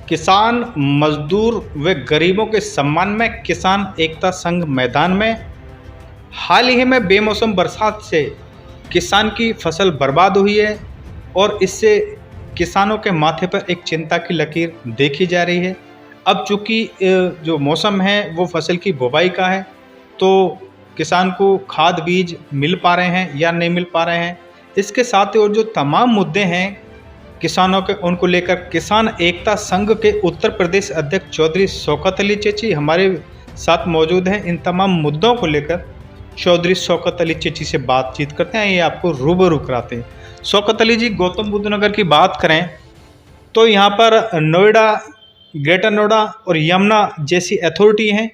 किसान, मजदूर व गरीबों के सम्मान में किसान एकता संघ मैदान में। हाल ही में बेमौसम बरसात से किसान की फसल बर्बाद हुई है और इससे किसानों के माथे पर एक चिंता की लकीर देखी जा रही है। अब चूंकि जो मौसम है वो फसल की बुवाई का है, तो किसान को खाद बीज मिल पा रहे हैं या नहीं मिल पा रहे हैं। इसके साथ ही और जो तमाम मुद्दे हैं किसानों के, उनको लेकर किसान एकता संघ के उत्तर प्रदेश अध्यक्ष चौधरी शौकत अली चेची हमारे साथ मौजूद हैं। इन तमाम मुद्दों को लेकर चौधरी शौकत अली चेची से बातचीत करते हैं, ये आपको रूबरू कराते हैं। शौकत अली जी, गौतम बुद्ध नगर की बात करें तो यहाँ पर नोएडा, ग्रेटर नोएडा और यमुना जैसी अथॉरिटी हैं।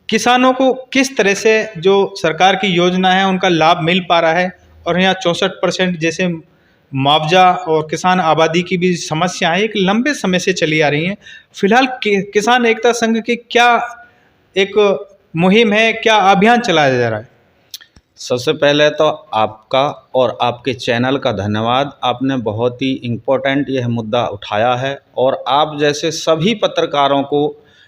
किसानों को किस तरह से जो सरकार की योजना है उनका लाभ मिल पा रहा है, और यहाँ 64% जैसे मुआवजा और किसान आबादी की भी समस्या है, एक लंबे समय से चली आ रही हैं। फिलहाल किसान एकता संघ की क्या एक मुहिम है, क्या अभियान चलाया जा रहा है? सबसे पहले तो आपका और आपके चैनल का धन्यवाद। आपने बहुत ही इम्पोर्टेंट यह मुद्दा उठाया है और आप जैसे सभी पत्रकारों को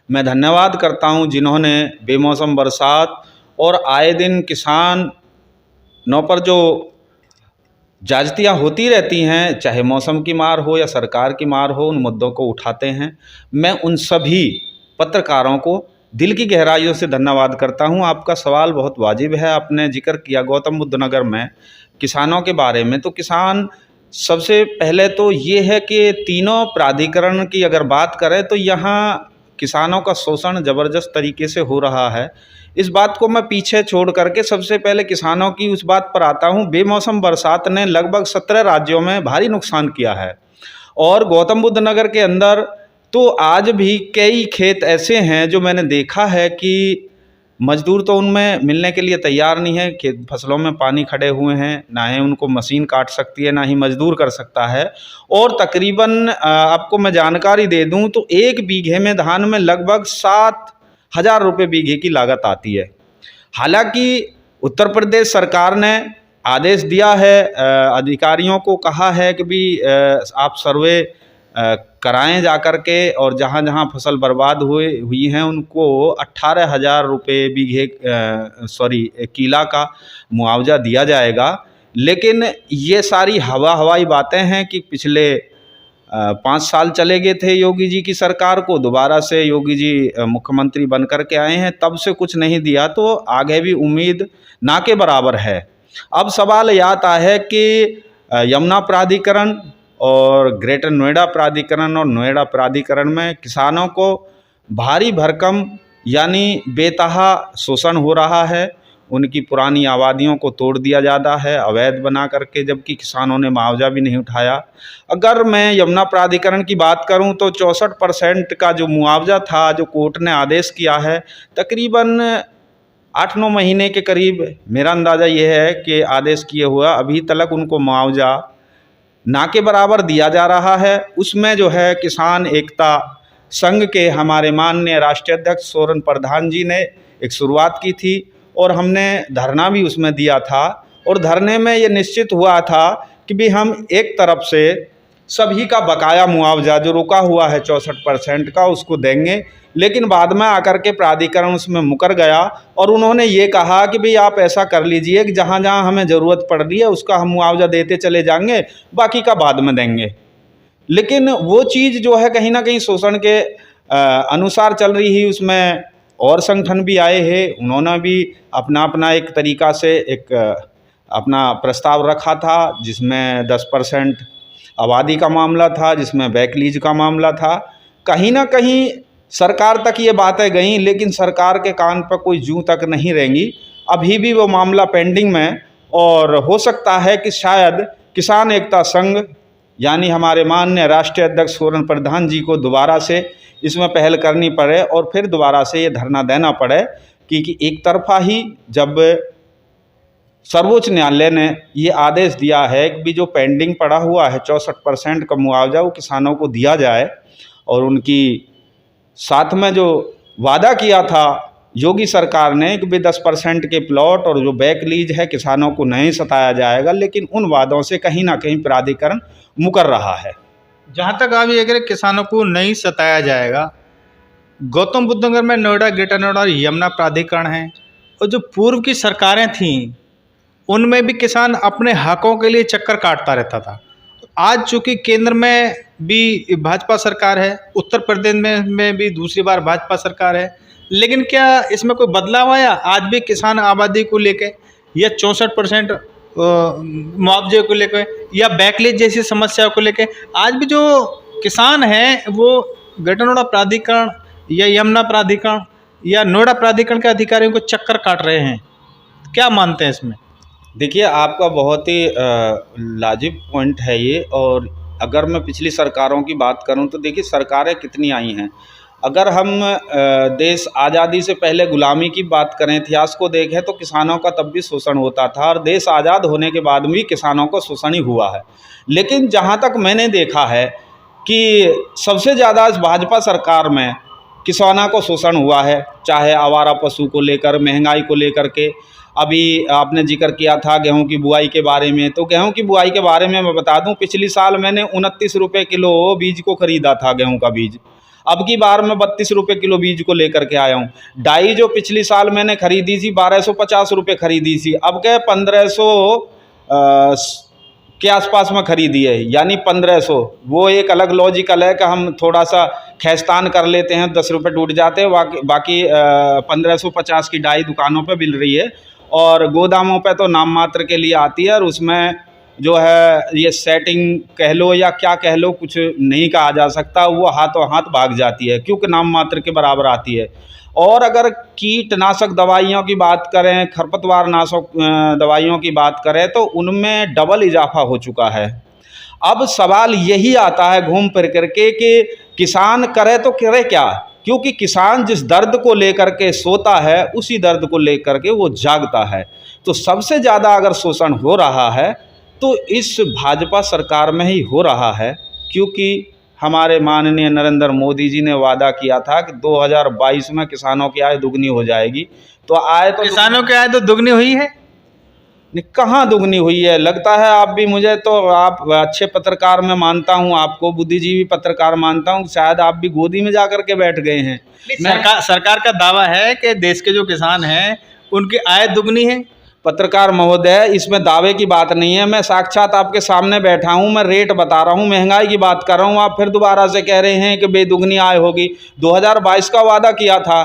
मैं धन्यवाद करता हूं जिन्होंने बेमौसम बरसात और आए दिन किसानों पर जो ज्यादतियाँ होती रहती हैं, चाहे मौसम की मार हो या सरकार की मार हो, उन मुद्दों को उठाते हैं। मैं उन सभी पत्रकारों को दिल की गहराइयों से धन्यवाद करता हूं। आपका सवाल बहुत वाजिब है। आपने जिक्र किया गौतम बुद्ध नगर में किसानों के बारे में, तो किसान सबसे पहले तो ये है कि तीनों प्राधिकरण की अगर बात करें तो यहाँ किसानों का शोषण ज़बरदस्त तरीके से हो रहा है। इस बात को मैं पीछे छोड़ करके सबसे पहले किसानों की उस बात पर आता हूँ। बेमौसम बरसात ने लगभग 17 राज्यों में भारी नुकसान किया है और गौतम बुद्ध नगर के अंदर तो आज भी कई खेत ऐसे हैं जो मैंने देखा है कि मजदूर तो उनमें मिलने के लिए तैयार नहीं है। खेत फसलों में पानी खड़े हुए हैं, ना ही उनको मशीन काट सकती है, ना ही मजदूर कर सकता है। और तकरीबन आपको मैं जानकारी दे दूं तो 1 बीघे में धान में लगभग 7,000 रुपये बीघे की लागत आती है। हालांकि उत्तर प्रदेश सरकार ने आदेश दिया है, अधिकारियों को कहा है कि भी आप सर्वे कराएं जा कर के, और जहां जहां फसल बर्बाद हुई हैं उनको 18,000 रुपये बीघे किला का मुआवजा दिया जाएगा। लेकिन ये सारी हवाई बातें हैं कि पिछले 5 साल चले गए थे योगी जी की सरकार को, दोबारा से योगी जी मुख्यमंत्री बन कर के आए हैं, तब से कुछ नहीं दिया, तो आगे भी उम्मीद ना के बराबर है। अब सवाल यह आता है कि यमुना प्राधिकरण और ग्रेटर नोएडा प्राधिकरण और नोएडा प्राधिकरण में किसानों को भारी भरकम यानी बेतहा शोषण हो रहा है। उनकी पुरानी आबादियों को तोड़ दिया जाता है अवैध बना करके, जबकि किसानों ने मुआवजा भी नहीं उठाया। अगर मैं यमुना प्राधिकरण की बात करूं तो 64% का जो मुआवजा था, जो कोर्ट ने आदेश किया है, तकरीबन 8-9 महीने के करीब मेरा अंदाज़ा ये है कि आदेश किए हुआ अभी तक उनको मुआवजा ना के बराबर दिया जा रहा है। उसमें जो है किसान एकता संघ के हमारे माननीय राष्ट्रीय अध्यक्ष सोरेन प्रधान जी ने एक शुरुआत की थी और हमने धरना भी उसमें दिया था। और धरने में ये निश्चित हुआ था कि भी हम एक तरफ से सभी का बकाया मुआवजा जो रुका हुआ है 64% का, उसको देंगे। लेकिन बाद में आकर के प्राधिकरण उसमें मुकर गया और उन्होंने ये कहा कि भाई आप ऐसा कर लीजिए कि जहाँ जहाँ हमें ज़रूरत पड़ रही है उसका हम मुआवजा देते चले जाएंगे, बाकी का बाद में देंगे। लेकिन वो चीज़ जो है कहीं ना कहीं शोषण के अनुसार चल रही है। उसमें और संगठन भी आए हैं, उन्होंने भी अपना अपना एक तरीक़ा से एक अपना प्रस्ताव रखा था, जिसमें 10% आबादी का मामला था, जिसमें बैकलीज का मामला था। कहीं ना कहीं सरकार तक ये बातें गई, लेकिन सरकार के कान पर कोई जूं तक नहीं रहेंगी। अभी भी वो मामला पेंडिंग में, और हो सकता है कि शायद किसान एकता संघ यानी हमारे माननीय राष्ट्रीय अध्यक्ष सोरेन प्रधान जी को दोबारा से इसमें पहल करनी पड़े और फिर दोबारा से ये धरना देना पड़े, क्योंकि एक तरफा ही जब सर्वोच्च न्यायालय ने ये आदेश दिया है कि भी जो पेंडिंग पड़ा हुआ है 64% का मुआवजा वो किसानों को दिया जाए, और उनकी साथ में जो वादा किया था योगी सरकार ने कि भी 10% के प्लॉट और जो बैक लीज है किसानों को नहीं सताया जाएगा, लेकिन उन वादों से कहीं ना कहीं प्राधिकरण मुकर रहा है। जहाँ तक आप ये कह रहे किसानों को नहीं सताया जाएगा, गौतम बुद्ध नगर में नोएडा, ग्रेटर नोएडा और यमुना प्राधिकरण है, और जो पूर्व की सरकारें थीं उनमें भी किसान अपने हकों के लिए चक्कर काटता रहता था। आज चूंकि केंद्र में भी भाजपा सरकार है, उत्तर प्रदेश में भी दूसरी बार भाजपा सरकार है, लेकिन क्या इसमें कोई बदलाव आया? आज भी किसान आबादी को लेके या 64% मुआवजे को लेकर या बैकलिस्ट जैसी समस्याओं को लेके आज भी जो किसान हैं वो ग्रेटर नोएडा प्राधिकरण या यमुना प्राधिकरण या नोएडा प्राधिकरण के अधिकारियों को चक्कर काट रहे हैं। क्या मानते हैं इसमें? देखिए, आपका बहुत ही लाजिब पॉइंट है ये। और अगर मैं पिछली सरकारों की बात करूं तो देखिए सरकारें कितनी आई हैं। अगर हम देश आज़ादी से पहले गुलामी की बात करें, इतिहास को देखें, तो किसानों का तब भी शोषण होता था और देश आज़ाद होने के बाद भी किसानों को शोषण ही हुआ है। लेकिन जहाँ तक मैंने देखा है कि सबसे ज़्यादा इस भाजपा सरकार में किसानों को शोषण हुआ है, चाहे आवारा पशु को लेकर, महंगाई को लेकर के। अभी आपने जिक्र किया था गेहूं की बुआई के बारे में, तो गेहूं की बुआई के बारे में मैं बता दूं, पिछली साल मैंने 29 रुपये किलो बीज को ख़रीदा था, गेहूं का बीज। अब की बार मैं 32 रुपये किलो बीज को लेकर के आया हूँ। डाई जो पिछली साल मैंने ख़रीदी थी 1250 रुपये ख़रीदी थी, अब क्या 1500 के आसपास में ख़रीदी है, यानी 1500। वो एक अलग लॉजिकल है कि हम थोड़ा सा खैस्तान कर लेते हैं, 10 रुपये टूट जाते हैं, बाकी 1550 की डाई दुकानों पे मिल रही है और गोदामों पे तो नाम मात्र के लिए आती है। और उसमें जो है ये सेटिंग कह लो या क्या कह लो, कुछ नहीं कहा जा सकता, वो हाथों हाथ भाग जाती है क्योंकि नाम मात्र के बराबर आती है। और अगर कीटनाशक दवाइयों की बात करें, खरपतवार नाशक दवाइयों की बात करें, तो उनमें डबल इजाफा हो चुका है। अब सवाल यही आता है घूम फिर करके कि किसान करे तो करे क्या, क्योंकि किसान जिस दर्द को लेकर के सोता है उसी दर्द को लेकर के वो जागता है। तो सबसे ज़्यादा अगर शोषण हो रहा है तो इस भाजपा सरकार में ही हो रहा है, क्योंकि हमारे माननीय नरेंद्र मोदी जी ने वादा किया था कि 2022 में किसानों की आय दुगनी हो जाएगी। तो आय तो किसानों की आय तो दुगनी हुई है, कहाँ दुगनी हुई है? लगता है आप भी, मुझे तो आप अच्छे पत्रकार मैं मानता हूँ, आपको बुद्धिजीवी पत्रकार मानता हूँ, शायद आप भी गोदी में जा कर के बैठ गए हैं। सरकार का दावा है कि देश के जो किसान हैं उनकी आय दुगनी है। पत्रकार महोदय, इसमें दावे की बात नहीं है, मैं साक्षात आपके सामने बैठा हूं, मैं रेट बता रहा हूं, महंगाई की बात कर रहा हूं। आप फिर दोबारा से कह रहे हैं कि बेदुगनी आय होगी। 2022 का वादा किया था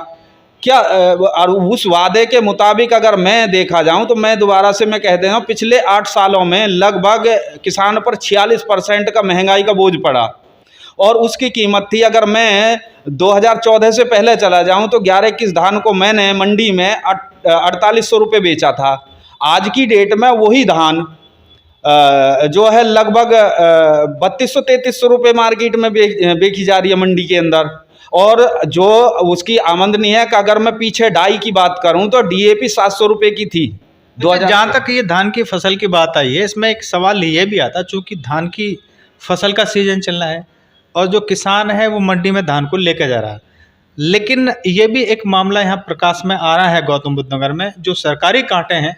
क्या? और उस वादे के मुताबिक अगर मैं देखा जाऊं तो मैं दोबारा से मैं कह दे रहा हूं, पिछले 8 सालों में लगभग किसान पर 46% का महंगाई का बोझ पड़ा। और उसकी कीमत थी, अगर मैं 2014 से पहले चला जाऊं तो 11-21 धान को मैंने मंडी में 4800 रुपये बेचा था। आज की डेट में वही धान जो है लगभग 3200-3300 रुपये मार्केट में बेची जा रही है मंडी के अंदर। और जो उसकी आमदनी है कि अगर मैं पीछे डाई की बात करूं तो डीएपी 700 रुपये की थी। जहाँ तक ये धान की फसल की बात आई है, इसमें एक सवाल ये भी आता, चूँकि धान की फसल का सीजन चल रहा है और जो किसान है वो मंडी में धान को लेकर जा रहा है, लेकिन ये भी एक मामला यहाँ प्रकाश में आ रहा है गौतम बुद्ध नगर में, जो सरकारी कांटे हैं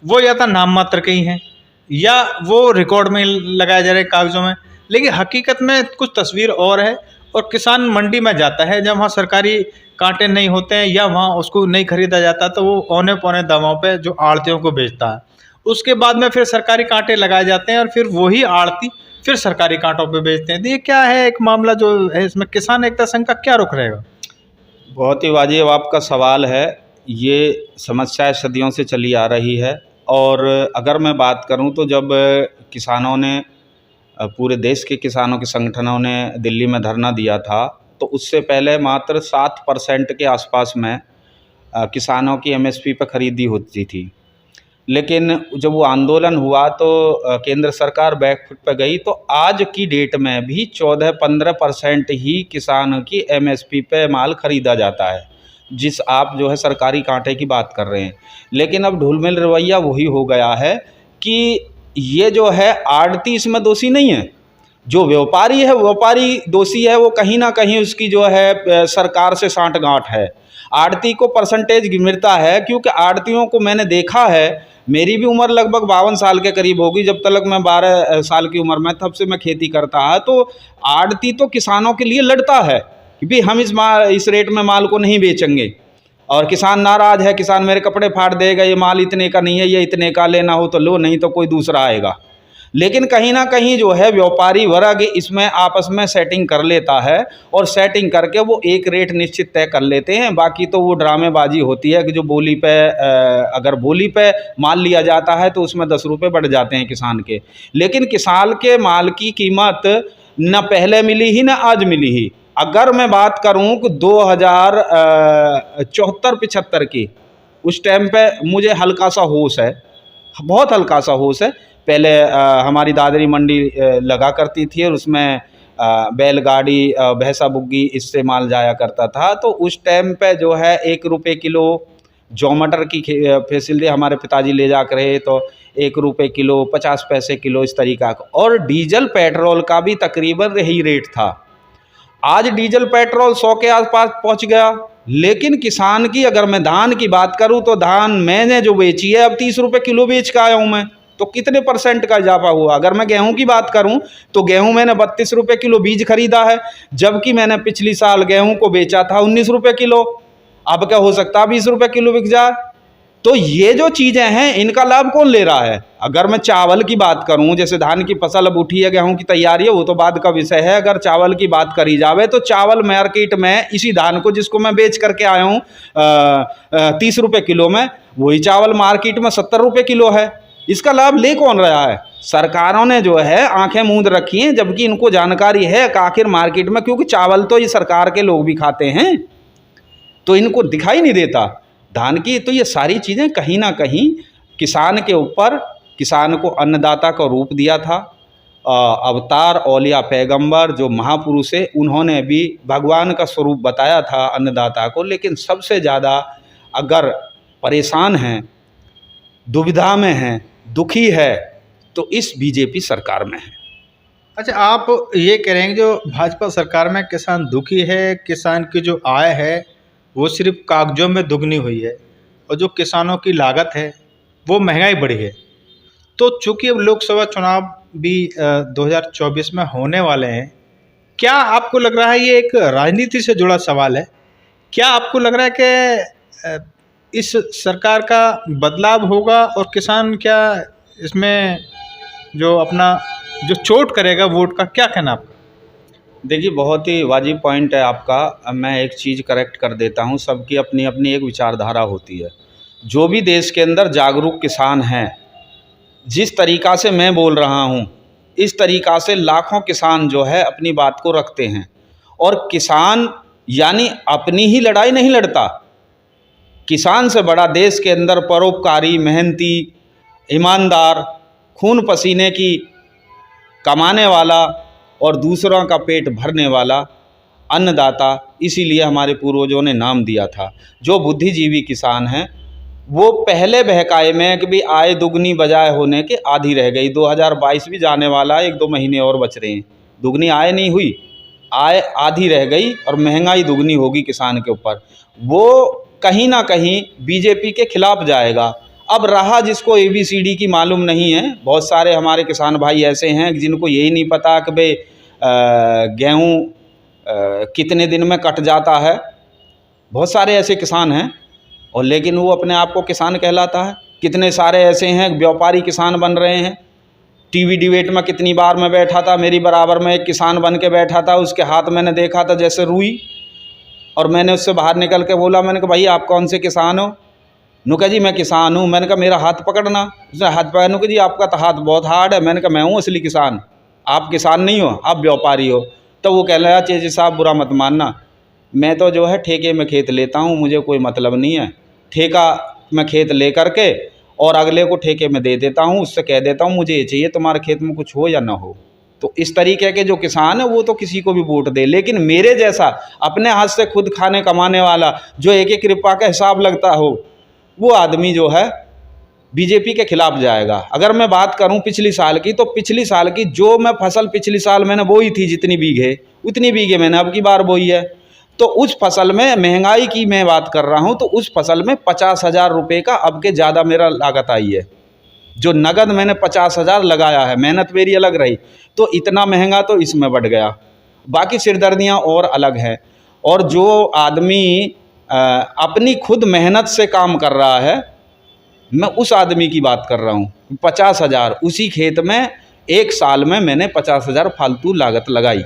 वो या तो नाम मात्र के ही हैं या वो रिकॉर्ड में लगाए जा रहे कागज़ों में, लेकिन हकीकत में कुछ तस्वीर और है। और किसान मंडी में जाता है जब वहाँ सरकारी कांटे नहीं होते हैं या वहाँ उसको नहीं खरीदा जाता, तो वो औने पौने दामों पे जो आड़तियों को बेचता है। उसके बाद में फिर सरकारी कांटे लगाए जाते हैं और फिर वही आड़ती फिर सरकारी कांटों पे बेचते हैं। तो ये क्या है एक मामला जो है, इसमें किसान एकता संघ का क्या रुख रहेगा? बहुत ही वाजिब आपका सवाल है। ये समस्या सदियों से चली आ रही है। और अगर मैं बात करूं तो जब किसानों ने, पूरे देश के किसानों के संगठनों ने दिल्ली में धरना दिया था, तो उससे पहले मात्र 7% के आसपास में किसानों की एमएसपी पर खरीदी होती थी। लेकिन जब वो आंदोलन हुआ तो केंद्र सरकार बैकफुट पर गई, तो आज की डेट में भी 14-15% ही किसान की एमएसपी पे माल खरीदा जाता है, जिस आप जो है सरकारी कांटे की बात कर रहे हैं। लेकिन अब ढुलमिल रवैया वही हो गया है कि ये जो है आड़ती इसमें दोषी नहीं है, जो व्यापारी है व्यापारी दोषी है। वो कहीं ना कहीं उसकी जो है सरकार से सांठगांठ है। आड़ती को परसेंटेज मिलता है, क्योंकि आड़तियों को मैंने देखा है, मेरी भी उम्र लगभग 52 साल के करीब होगी। जब तक मैं 12 साल की उम्र में तब से मैं खेती करता है। तो आड़ती तो किसानों के लिए लड़ता है कि भाई हम इस रेट में माल को नहीं बेचेंगे, और किसान नाराज़ है, किसान मेरे कपड़े फाड़ देगा, ये माल इतने का नहीं है, ये इतने का लेना हो तो लो, नहीं तो कोई दूसरा आएगा। लेकिन कहीं ना कहीं जो है व्यापारी वर्ग इसमें आपस में सेटिंग कर लेता है, और सेटिंग करके वो एक रेट निश्चित तय कर लेते हैं। बाकी तो वो ड्रामेबाजी होती है कि जो बोली पे अगर बोली पे माल लिया जाता है तो उसमें 10 रुपये बढ़ जाते हैं किसान के। लेकिन किसान के माल की कीमत न पहले मिली ही न आज मिली ही। अगर मैं बात करूं कि 2074-75 की, उस टाइम पे मुझे हल्का सा होश है, बहुत हल्का सा होश है। पहले हमारी दादरी मंडी लगा करती थी और उसमें बैलगाड़ी भैंसा बुग्गी इससे माल जाया करता था। तो उस टाइम पे जो है 1 रुपये किलो जौ मटर की फैसिलिटी हमारे पिताजी ले जा रहे, तो 1 रुपये किलो, 50 पैसे किलो, इस तरीका का। और डीजल पेट्रोल का भी तकरीबन यही रेट था। आज डीजल पेट्रोल 100 के आसपास पहुंच गया। लेकिन किसान की अगर मैं धान की बात करूं तो धान मैंने जो बेची है अब 30 रुपये किलो बेच के आया हूं मैं। तो कितने % का इजाफा हुआ। अगर मैं गेहूं की बात करूं तो गेहूं मैंने 32 रुपये किलो बीज खरीदा है, जबकि मैंने पिछली साल गेहूं को बेचा था 19 रुपये किलो। अब क्या हो सकता है 20 रुपये किलो बिक जाए। तो ये जो चीज़ें हैं इनका लाभ कौन ले रहा है। अगर मैं चावल की बात करूं, जैसे धान की फसल अब उठी है, गेहूं की तैयारी है, वो तो बाद का विषय है। अगर चावल की बात करी जावे तो चावल मार्केट में इसी धान को जिसको मैं बेच करके आया हूँ 30 रुपये किलो में, वही चावल मार्केट में 70 रुपये किलो है। इसका लाभ ले कौन रहा है। सरकारों ने जो है आंखें मूंद रखी हैं, जबकि इनको जानकारी है कि आखिर मार्केट में, क्योंकि चावल तो ये सरकार के लोग भी खाते हैं, तो इनको दिखाई नहीं देता धान की। तो ये सारी चीज़ें कहीं ना कहीं किसान के ऊपर, किसान को अन्नदाता का रूप दिया था। अवतार औलिया पैगंबर जो महापुरुष है, उन्होंने भी भगवान का स्वरूप बताया था अन्नदाता को। लेकिन सबसे ज़्यादा अगर परेशान हैं, दुविधा में हैं, दुखी है, तो इस बीजेपी सरकार में है। अच्छा, आप ये कह रहे हैं कि जो भाजपा सरकार में किसान दुखी है, किसान की जो आय है वो सिर्फ कागजों में दुगनी हुई है, और जो किसानों की लागत है वो महंगाई बढ़ी है। तो चूंकि अब लोकसभा चुनाव भी 2024 में होने वाले हैं, क्या आपको लग रहा है, ये एक राजनीति से जुड़ा सवाल है, क्या आपको लग रहा है कि इस सरकार का बदलाव होगा और किसान क्या इसमें जो अपना जो चोट करेगा वोट का, क्या कहना आपका? देखिए, बहुत ही वाजिब पॉइंट है आपका। अब मैं एक चीज़ करेक्ट कर देता हूँ, सबकी अपनी अपनी एक विचारधारा होती है। जो भी देश के अंदर जागरूक किसान हैं, जिस तरीक़ा से मैं बोल रहा हूँ, इस तरीक़ा से लाखों किसान जो है अपनी बात को रखते हैं। और किसान यानी अपनी ही लड़ाई नहीं लड़ता। किसान से बड़ा देश के अंदर परोपकारी, मेहनती, ईमानदार, खून पसीने की कमाने वाला और दूसरों का पेट भरने वाला अन्नदाता, इसीलिए हमारे पूर्वजों ने नाम दिया था। जो बुद्धिजीवी किसान हैं वो पहले बहकाए में कि भाई आय दुगनी बजाय होने के आधी रह गई। 2022 भी जाने वाला है, 1-2 महीने और बच रहे हैं। दुगनी आय नहीं हुई, आय आधी रह गई और महंगाई दुगनी होगी किसान के ऊपर। वो कहीं ना कहीं बीजेपी के खिलाफ जाएगा। अब रहा जिसको ABCD की मालूम नहीं है, बहुत सारे हमारे किसान भाई ऐसे हैं जिनको यही नहीं पता कि भाई गेहूँ कितने दिन में कट जाता है। बहुत सारे ऐसे किसान हैं, और लेकिन वो अपने आप को किसान कहलाता है। कितने सारे ऐसे हैं व्यापारी किसान बन रहे हैं। टीवी डिबेट में कितनी बार मैं बैठा था, मेरी बराबर में एक किसान बन के बैठा था, उसके हाथ मैंने देखा था जैसे रुई, और मैंने उससे बाहर निकल के बोला, मैंने कहा भाई आप कौन से किसान हो। नुका जी मैं किसान हूँ। मैंने कहा मेरा हाथ पकड़ना। उसने हाथ पकड़ा, नुका जी आपका तो हाथ बहुत हार्ड है। मैंने कहा मैं हूँ असली किसान, आप किसान नहीं हो, आप व्यापारी हो। तो वो कह रहा है चेजी साहब बुरा मत मानना, मैं तो जो है ठेके में खेत लेता हूँ, मुझे कोई मतलब नहीं है। ठेका मैं खेत ले करके और अगले को ठेके में दे देता हूँ, उससे कह देता हूँ मुझे ये चाहिए, तुम्हारे खेत में कुछ हो या ना हो। तो इस तरीके के जो किसान है वो तो किसी को भी वोट दे, लेकिन मेरे जैसा अपने हाथ से खुद खाने कमाने वाला, जो एक एक रुपया का हिसाब लगता हो, वो आदमी जो है बीजेपी के खिलाफ जाएगा। अगर मैं बात करूं पिछली साल की, तो पिछली साल की जो मैं फसल पिछली साल मैंने बोई थी, जितनी बीघे उतनी बीघे मैंने अब की बार बोई है। तो उस फसल में महंगाई की मैं बात कर रहा हूं, तो उस फसल में 50,000 रुपये का अब के ज़्यादा मेरा लागत आई है। जो नगद मैंने 50,000 लगाया है, मेहनत मेरी अलग रही, तो इतना महंगा तो इसमें बढ़ गया। बाकी सिरदर्दियाँ और अलग हैं। और जो आदमी अपनी खुद मेहनत से काम कर रहा है, मैं उस आदमी की बात कर रहा हूँ। 50,000 उसी खेत में एक साल में मैंने 50,000 फालतू लागत लगाई।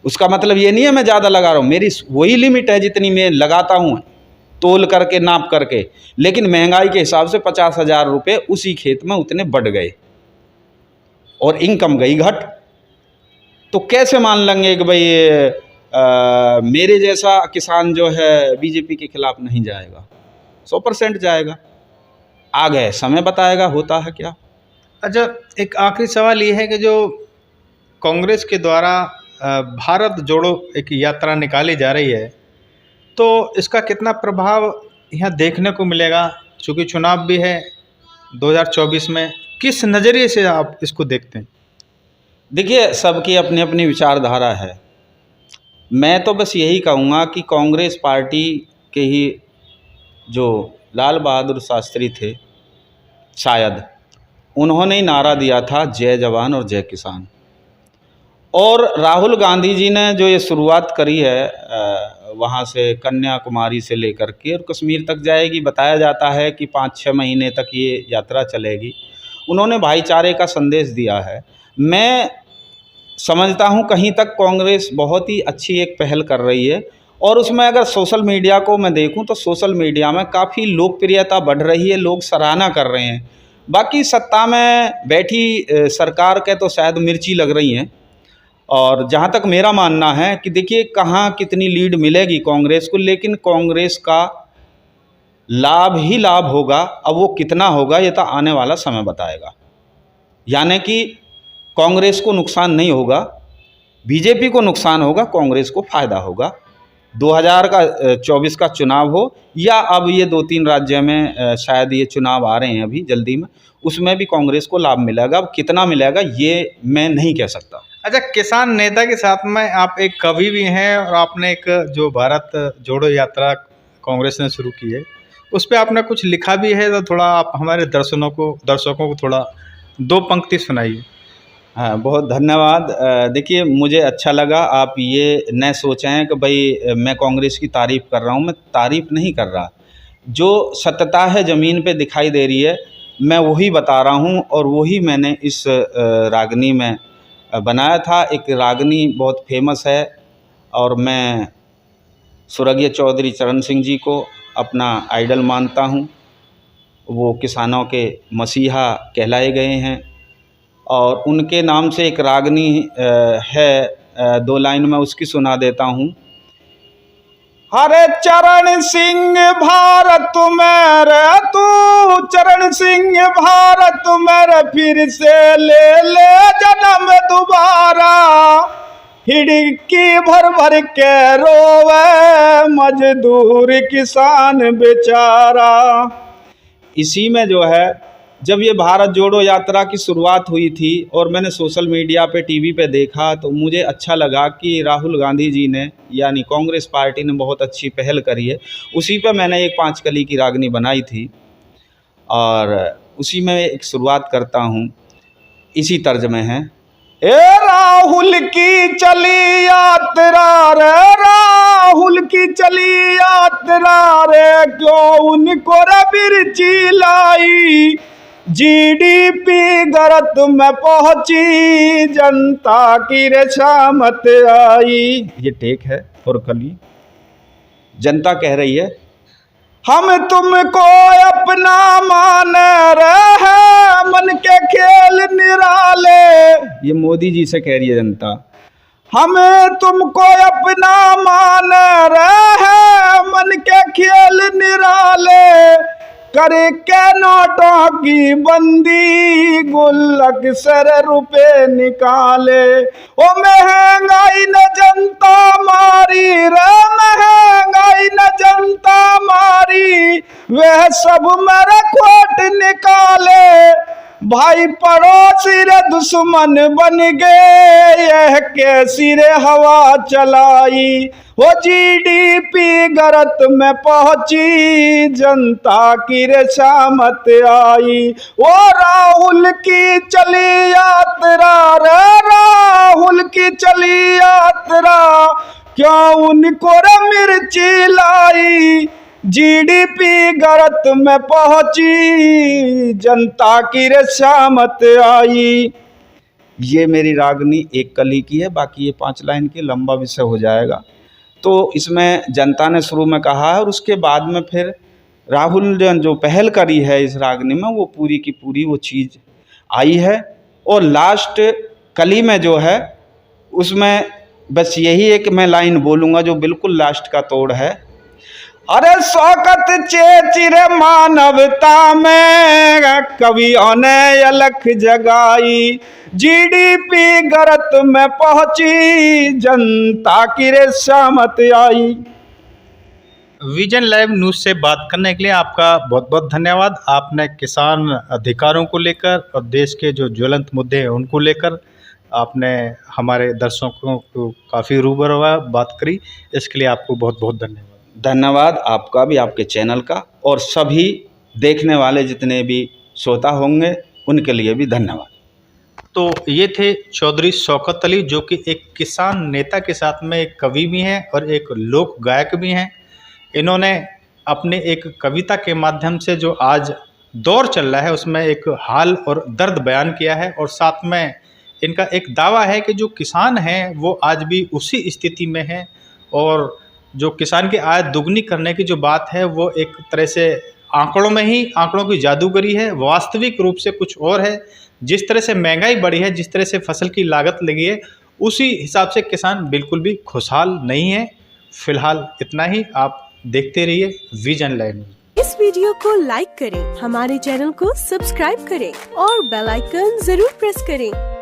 उसका मतलब ये नहीं है मैं ज़्यादा लगा रहा हूँ, मेरी वही लिमिट है जितनी मैं लगाता हूँ, तोल करके नाप करके। लेकिन महंगाई के हिसाब से 50,000 रुपये उसी खेत में उतने बढ़ गए और इनकम गई घट। तो कैसे मान लेंगे कि भाई मेरे जैसा किसान जो है बीजेपी के खिलाफ नहीं जाएगा? 100% जाएगा। आगे समय बताएगा होता है क्या। अच्छा, एक आखिरी सवाल ये है कि जो कांग्रेस के द्वारा भारत जोड़ो एक यात्रा निकाली जा रही है, तो इसका कितना प्रभाव यहाँ देखने को मिलेगा? चूँकि चुनाव भी है 2024 में, किस नज़रिए से आप इसको देखते हैं? देखिए, सबकी अपनी अपनी विचारधारा है। मैं तो बस यही कहूँगा कि कांग्रेस पार्टी के ही जो लाल बहादुर शास्त्री थे, शायद उन्होंने ही नारा दिया था जय जवान और जय किसान। और राहुल गांधी जी ने जो ये शुरुआत करी है वहाँ से कन्याकुमारी से लेकर के और कश्मीर तक जाएगी, बताया जाता है कि 5-6 महीने तक ये यात्रा चलेगी। उन्होंने भाईचारे का संदेश दिया है। मैं समझता हूँ कहीं तक कांग्रेस बहुत ही अच्छी एक पहल कर रही है। और उसमें अगर सोशल मीडिया को मैं देखूँ तो सोशल मीडिया में काफ़ी लोकप्रियता बढ़ रही है, लोग सराहना कर रहे हैं। बाकी सत्ता में बैठी सरकार के तो शायद मिर्ची लग रही हैं। और जहाँ तक मेरा मानना है कि देखिए कहाँ कितनी लीड मिलेगी कांग्रेस को, लेकिन कांग्रेस का लाभ ही लाभ होगा। अब वो कितना होगा ये तो आने वाला समय बताएगा। यानी कि कांग्रेस को नुकसान नहीं होगा, बीजेपी को नुकसान होगा, कांग्रेस को फ़ायदा होगा। 2024 का चुनाव हो या अब ये 2-3 राज्य में शायद ये चुनाव आ रहे हैं अभी जल्दी में, उसमें भी कांग्रेस को लाभ मिलेगा। अब कितना मिलेगा ये मैं नहीं कह सकता। अच्छा, किसान नेता के साथ में आप एक कवि भी हैं और आपने एक जो भारत जोड़ो यात्रा कांग्रेस ने शुरू की है उस पर आपने कुछ लिखा भी है, तो थोड़ा आप हमारे दर्शकों को थोड़ा 2 पंक्ति सुनाइए। हाँ, बहुत धन्यवाद। देखिए, मुझे अच्छा लगा आप ये न सोचें कि भाई मैं कांग्रेस की तारीफ़ कर रहा हूँ। मैं तारीफ़ नहीं कर रहा, जो सत्यता है ज़मीन पे दिखाई दे रही है मैं वही बता रहा हूँ। और वही मैंने इस रागनी में बनाया था। एक रागनी बहुत फेमस है और मैं स्वर्गीय चौधरी चरण सिंह जी को अपना आइडल मानता हूँ। वो किसानों के मसीहा कहलाए गए हैं और उनके नाम से एक रागनी है, 2 लाइन में उसकी सुना देता हूँ। हरे चरण सिंह भारत मेरे, तू चरण सिंह भारत मेरे, फिर से ले जन्म दोबारा। हिड़की भर भर के रोवे मजदूर किसान बेचारा। इसी में जो है, जब ये भारत जोड़ो यात्रा की शुरुआत हुई थी और मैंने सोशल मीडिया पे टीवी पे देखा तो मुझे अच्छा लगा कि राहुल गांधी जी ने यानी कांग्रेस पार्टी ने बहुत अच्छी पहल करी है। उसी पे मैंने एक 5 कली की रागनी बनाई थी और उसी में एक शुरुआत करता हूँ। इसी तर्ज में है। ए राहुल की चली यात्रा रे, राहुल की चली यात्रा रे, क्यों उनको बिरची लाई। जीडीपी गरत में पहुंची, जनता की रेशामत आई। ये टेक है और कली जनता कह रही है हम तुमको अपना मान रहे, मन के खेल निराले। ये मोदी जी से कह रही है जनता। हम तुमको अपना मान रहे, मन के खेल निराले, करके नोटों की बंदी, गुल्लक सर रुपए निकाले। ओ महंगाई न जनता मारी रे, महंगाई न जनता मारी, वह सब मेरे खोट निकाले। भाई पड़ोसी रे दुश्मन बन गए, यह कैसी रे हवा चलाई। हो जीडीपी गरत में पहुंची, जनता की रे शामत आई। ओ राहुल की चली यात्रा रे, राहुल की चली यात्रा, क्यों उनको रे मिर्ची लाई। जीडीपी गरत में पहुंची, जनता की रे शामत आई। ये मेरी रागनी एक कली की है, बाकी ये 5 लाइन की लंबा विषय हो जाएगा। तो इसमें जनता ने शुरू में कहा है और उसके बाद में फिर राहुल ने जो पहल करी है इस रागनी में, वो पूरी की पूरी वो चीज़ आई है। और लास्ट कली में जो है उसमें बस यही एक मैं लाइन बोलूँगा जो बिल्कुल लास्ट का तोड़ है। अरे शौकत चेचिरे मानवता में, कवियों ने अलख जगाई। जीडीपी गरत में पहुंची, जनता की रे शामत आई। विजन लाइव न्यूज़ से बात करने के लिए आपका बहुत बहुत धन्यवाद। आपने किसान अधिकारों को लेकर और देश के जो ज्वलंत मुद्दे हैं उनको लेकर आपने हमारे दर्शकों को काफ़ी रूबरू बात करी, इसके लिए आपको बहुत बहुत धन्यवाद। धन्यवाद आपका भी, आपके चैनल का, और सभी देखने वाले जितने भी श्रोता होंगे उनके लिए भी धन्यवाद। तो ये थे चौधरी शौकत अली, जो कि एक किसान नेता के साथ में एक कवि भी हैं और एक लोक गायक भी हैं। इन्होंने अपने एक कविता के माध्यम से जो आज दौर चल रहा है उसमें एक हाल और दर्द बयान किया है, और साथ में इनका एक दावा है कि जो किसान हैं वो आज भी उसी स्थिति में हैं, और जो किसान की आय दुगनी करने की जो बात है वो एक तरह से आंकड़ों में ही आंकड़ों की जादूगरी है, वास्तविक रूप से कुछ और है। जिस तरह से महंगाई बढ़ी है, जिस तरह से फसल की लागत लगी है, उसी हिसाब से किसान बिल्कुल भी खुशहाल नहीं है। फिलहाल इतना ही, आप देखते रहिए विजन लाइव। इस वीडियो को लाइक करें, हमारे चैनल को सब्सक्राइब करें और बेल आइकन जरूर प्रेस करें।